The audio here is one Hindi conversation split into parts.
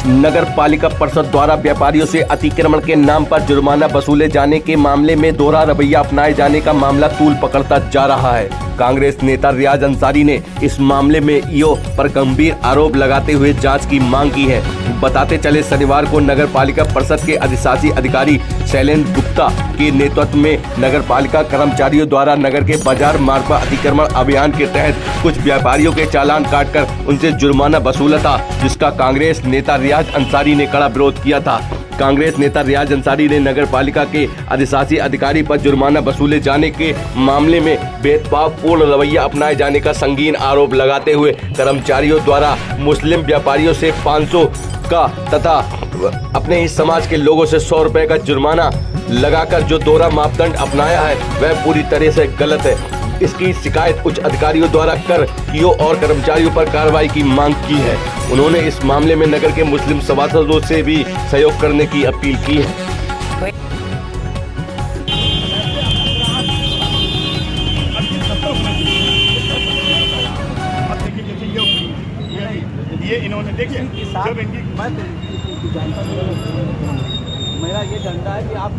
नगर पालिका परिषद द्वारा व्यापारियों से अतिक्रमण के नाम पर जुर्माना वसूले जाने के मामले में दोहरा रवैया अपनाए जाने का मामला तूल पकड़ता जा रहा है। कांग्रेस नेता रियाज अंसारी ने इस मामले में ईओ पर गंभीर आरोप लगाते हुए जांच की मांग की है। बताते चले शनिवार को नगर पालिका परिषद के अधिशासी अधिकारी शैलेंद्र गुप्ता के नेतृत्व में नगर पालिका कर्मचारियों द्वारा नगर के बाजार मार्ग पर अतिक्रमण अभियान के तहत कुछ व्यापारियों के चालान काटकर उनसे जुर्माना वसूला था, जिसका कांग्रेस नेता रियाज अंसारी ने कड़ा विरोध किया था। कांग्रेस नेता रियाज अंसारी ने नगर पालिका के अधिशासी अधिकारी पर जुर्माना वसूले जाने के मामले में भेदभावपूर्ण रवैया अपनाए जाने का संगीन आरोप लगाते हुए कर्मचारियों द्वारा मुस्लिम व्यापारियों से 500 का तथा अपने ही समाज के लोगों से 100 रुपए का जुर्माना लगाकर जो दोहरा मापदंड अपनाया है वह पूरी तरह से गलत है। इसकी शिकायत उच्च अधिकारियों द्वारा कर ईओ और कर्मचारियों पर कार्रवाई की मांग की है। उन्होंने इस मामले में नगर के मुस्लिम सभासदों से भी सहयोग करने की अपील की है। ये इन्होंने देखिए जब इनकी मेरा ये डंडा है कि आप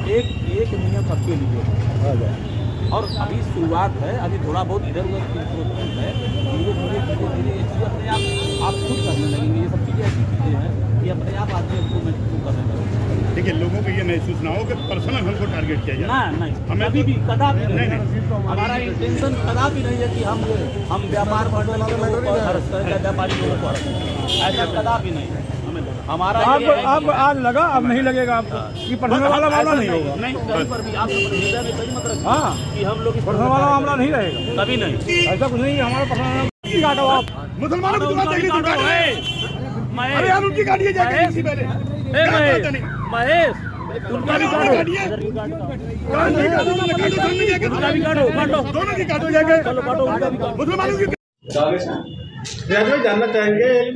एक नियम सबके लिए और अभी शुरुआत है, अभी थोड़ा बहुत इधर उधर है, धीरे धीरे ये चीज़ अपने आप खुद करने लगेंगे। ये सब चीज़ें ऐसी चीज़ें हैं कि अपने आप आदमी इम्प्रूवमेंट करने लगेंगे। देखिए लोगों को ये महसूस ना हो कि पर्सनल हमको टारगेट किया जाए। ना नहीं, हमें अभी भी कदापि नहीं, हमारा इंटेंशन कदापि नहीं है कि हम व्यापार मंडल के लोगों को हरस करें या व्यापारी लोगों को हरस करें, ऐसा कदापि नहीं है। हमारा आप आज लगा, अब नहीं लगेगा आपको कि पर्सनल वाला मामला नहीं होगा। नहीं, कहीं पर भी आप मतलब हाँ कि हम लोग पर्सनल वाला मामला नहीं रहेगा, कभी नहीं। ऐसा कुछ नहीं है। हमारा पर्सनल काटो आप मुसलमानों की दुकान देख लीजिए, अरे यार उनकी गाड़ी जाके किसी पहले महेश उनका भी काटो, दोनों की काटो जाके, मुसलमानों की। रियाज भाई जानना चाहेंगे, एक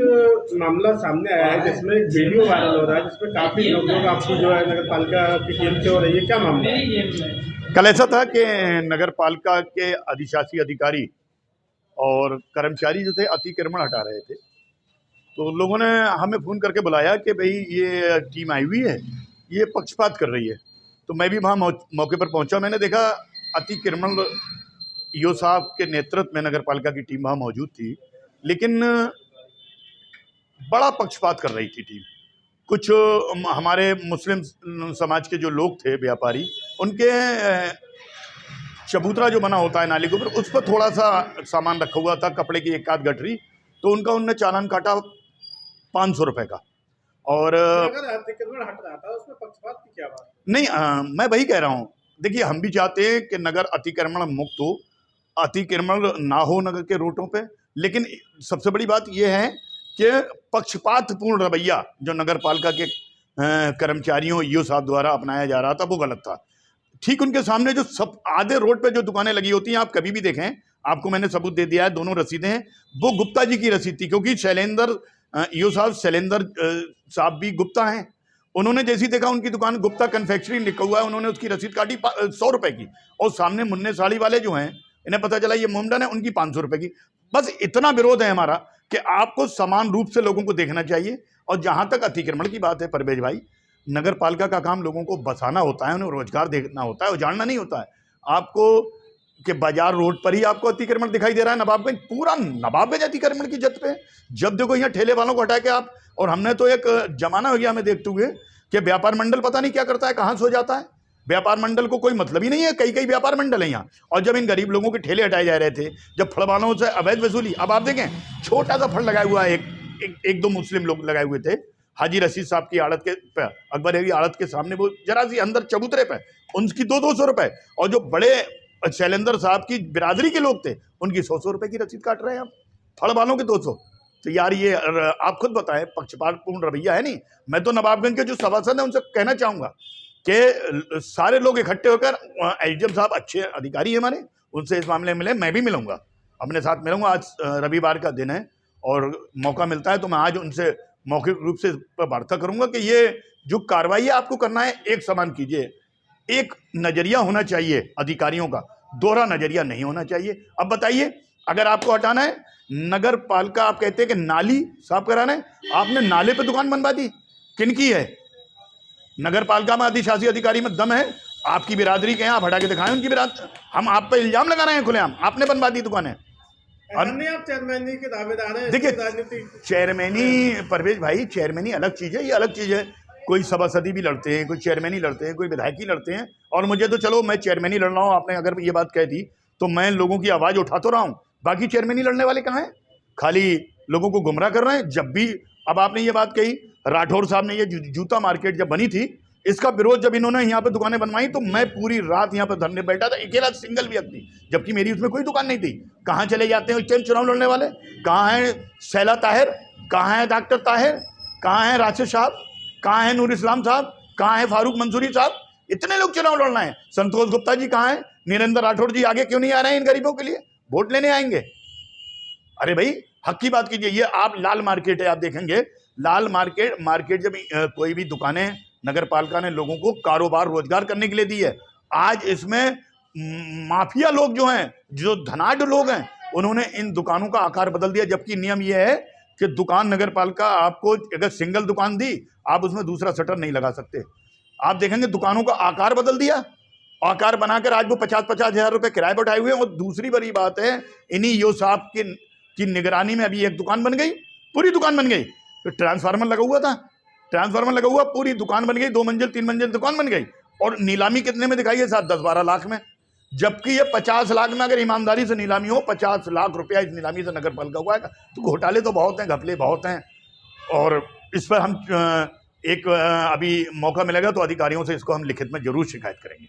मामला सामने आया है जिसमें एक वीडियो वायरल हो रहा है जिसमें काफी लोग आपकी जो है नगर पालिका की टीम से हो रही है, क्या मामला है? कल ऐसा था कि नगर पालिका के अधिशासी अधिकारी और कर्मचारी जो थे अतिक्रमण हटा रहे थे, तो लोगों ने हमें फ़ोन करके बुलाया कि भाई ये टीम आई हुई है, ये पक्षपात कर रही है। तो मैं भी वहाँ मौके पर पहुँचा। मैंने देखा अतिक्रमण ईओ साहब के नेतृत्व में नगर पालिका की टीम वहाँ मौजूद थी, लेकिन बड़ा पक्षपात कर रही थी टीम। कुछ हमारे मुस्लिम समाज के जो लोग थे व्यापारी, उनके चबूतरा जो बना होता है नाली के ऊपर, उस पर थोड़ा सा सामान रखा हुआ था, कपड़े की एक आध गठरी, तो उनने चालान काटा 500 रुपये का। और अगर अतिक्रमण हट रहा था उसमें पक्षपात की क्या बात? नहीं, मैं वही कह रहा हूँ। देखिए हम भी चाहते हैं कि नगर अतिक्रमण मुक्त हो, अतिक्रमण ना हो नगर के रूटों पे, लेकिन सबसे बड़ी बात यह है कि पक्षपातपूर्ण रवैया जो नगर पालिका के कर्मचारियों ईओ साहब द्वारा अपनाया जा रहा था वो गलत था। ठीक उनके सामने जो सब आधे रोड पे जो दुकानें लगी होती हैं, आप कभी भी देखें, आपको मैंने सबूत दे दिया है, दोनों रसीदें हैं, वो गुप्ता जी की रसीद थी, क्योंकि शैलेंद्र ईओ साहब शैलेंद्र साहब भी गुप्ता हैं। उन्होंने जैसी देखा उनकी दुकान गुप्ता कन्फेक्शनरी लिखा हुआ है, उन्होंने उसकी रसीद काटी 100 रुपये की, और सामने मुन्ने साड़ी वाले जो हैं, इन्हें पता चला ये मोमडन है, उनकी 500 रुपये की। बस इतना विरोध है हमारा कि आपको समान रूप से लोगों को देखना चाहिए। और जहाँ तक अतिक्रमण की बात है परवेज भाई, नगर पालिका का काम लोगों को बसाना होता है, उन्हें रोजगार देखना होता है, उजाड़ना नहीं होता है। आपको कि बाजार रोड पर ही आपको अतिक्रमण दिखाई दे रहा है, नवाबगंज, पूरा नवाबगंज अतिक्रमण की जद पे। जब देखो यहाँ ठेले वालों को हटा के आप, और हमने तो एक जमाना हो गया हमें देखते हुए कि व्यापार मंडल पता नहीं क्या करता है, कहाँ सो जाता है। व्यापार मंडल को कोई मतलब ही नहीं है, कई व्यापार मंडल है यहाँ। और जब इन गरीब लोगों के ठेले हटाए जा रहे थे, जब फल वालों से अवैध वसूली, अब आप देखें छोटा सा फल लगाया हुआ है, एक दो मुस्लिम लोग लगाए हुए थे हाजी रशीद साहब की आड़त के पे, अकबर की आड़त के सामने, वो जरा सी अंदर चबूतरे पे, उनकी 200 रुपए। और जो बड़े शैलेंद्र साहब की बिरादरी के लोग थे, उनकी 100 रुपए की रसीद काट रहे हैं आप, फल वालों के 200। तो यार ये आप खुद बताएं, पक्षपातपूर्ण रवैया है नहीं। मैं तो नवाबगंज के जो सभासद हैं उनसे कहना चाहूँगा कि सारे लोग इकट्ठे होकर, एसडीएम साहब अच्छे अधिकारी हैं हमारे, उनसे इस मामले में मिले, मैं भी मिलूंगा, अपने साथ मिलूंगा। आज रविवार का दिन है और मौका मिलता है तो मैं आज उनसे मौखिक रूप से वार्ता करूंगा कि ये जो कार्रवाई है आपको करना है, एक समान कीजिए। एक नजरिया होना चाहिए अधिकारियों का, दोहरा नजरिया नहीं होना चाहिए। अब बताइए, अगर आपको हटाना है नगर पालिका, आप कहते हैं कि नाली साफ कराना है, आपने नाले पे दुकान बनवा दी, किनकी है? नगर पालिका में अधिशासी अधिकारी में दम है? आपकी बिरादरी के हैं, आप हटा के दिखाएं उनकी बिरादरी। हम आप पे इल्जाम लगा रहे हैं खुलेआम, आपने बनवा दी दुकानें। नहीं, आप चेयरमैनी के दावेदार हैं। देखिए, राजनीति चेयरमैनी परवेज भाई, चेयरमैनी अलग चीज है, ये अलग चीज है। कोई सभासदी भी लड़ते हैं, कोई चेयरमैनी लड़ते हैं, कोई विधायकी लड़ते हैं, और मुझे तो चलो मैं चेयरमैनी लड़ रहा हूँ, आपने अगर ये बात कह दी तो मैं लोगों की आवाज उठा तो रहा हूँ, बाकी चेयरमैनी लड़ने वाले कहाँ हैं? खाली लोगों को गुमराह कर रहे हैं। जब भी, अब आपने ये बात कही, राठौर साहब ने ये जूता मार्केट जब बनी थी, इसका विरोध जब इन्होंने यहाँ पे दुकानें बनवाई तो मैं पूरी रात यहाँ पे धरने बैठा था, अकेला सिंगल व्यक्ति, जबकि मेरी उसमें कोई दुकान नहीं थी। कहाँ चले जाते हैं उस टाइम चुनाव लड़ने वाले? कहाँ है शैला ताहिर, कहाँ है डॉक्टर ताहिर, कहाँ है राशिद साहब, कहाँ है नूर इस्लाम साहब, कहाँ है फारूक मंसूरी साहब? इतने लोग चुनाव लड़ना है। संतोष गुप्ता जी कहाँ है? नीरेंद्र राठौर जी आगे क्यों नहीं आ रहे हैं इन गरीबों के लिए? वोट लेने आएंगे? अरे भाई हक की बात कीजिए। ये आप लाल मार्केट है, आप देखेंगे लाल मार्केट जब कोई भी दुकानें नगर पालिका ने लोगों को कारोबार रोजगार करने के लिए दी है, आज इसमें माफिया लोग जो हैं, जो धनाढ़ लोग हैं, उन्होंने इन दुकानों का आकार बदल दिया। जबकि नियम यह है कि दुकान नगर पालिका आपको अगर सिंगल दुकान दी, आप उसमें दूसरा शटर नहीं लगा सकते। आप देखेंगे दुकानों का आकार बदल दिया, आकार बनाकर आज वो 50-50 हजार रुपए किराए पर उठाए हुए हैं। और दूसरी बड़ी बात है, इन्हीं यो साहब की निगरानी में अभी एक दुकान बन गई, पूरी दुकान बन गई। तो ट्रांसफार्मर लगा हुआ था, ट्रांसफार्मर लगा हुआ, पूरी दुकान बन गई, 2 मंजिल 3 मंजिल दुकान बन गई। और नीलामी कितने में दिखाई है? 10-12 लाख में। जबकि ये 50 लाख में अगर ईमानदारी से नीलामी हो, 50 लाख रुपया इस नीलामी से नगर पालिका हुआ है। तो घोटाले तो बहुत हैं, घपले बहुत हैं, और इस पर हम अभी मौका मिलेगा तो अधिकारियों से इसको हम लिखित में जरूर शिकायत करेंगे।